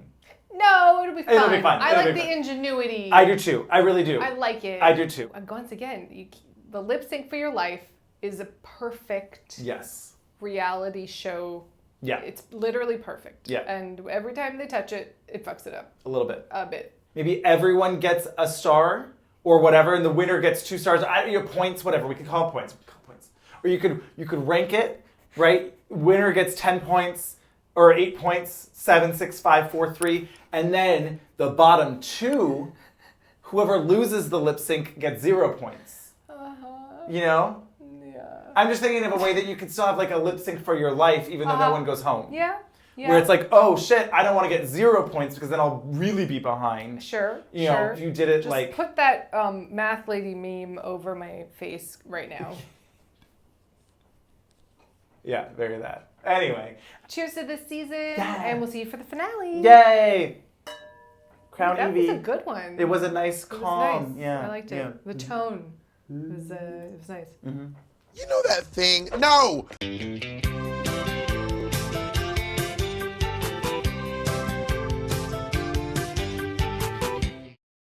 No, it'll be fun. It'll be fun. I like the ingenuity. I do too. I really do. I like it. I do too. And once again, the lip sync for your life, is a perfect Yes. reality show. Yeah. It's literally perfect. Yeah. And every time they touch it, it fucks it up. A little bit. A bit. Maybe everyone gets a star or whatever, and the winner gets 2 stars. Your points, whatever. We can call it points. Or you could rank it, right? Winner gets 10 points or 8 points, 7, 6, 5, 4, 3, and then the bottom 2, whoever loses the lip sync gets 0 points. You know? Yeah. I'm just thinking of a way that you could still have like a lip sync for your life, even though no one goes home. Yeah. Yeah. Where it's like, oh shit, I don't want to get 0 points because then I'll really be behind. Sure. You know, if you did it just like. Put that math lady meme over my face right now. Yeah, very that. Anyway. Cheers to this season, and we'll see you for the finale. Yay! Crown that Evie. was a good one. It was a nice, calm. Nice. Yeah, I liked it. yeah. The tone it was nice. You know that thing? No!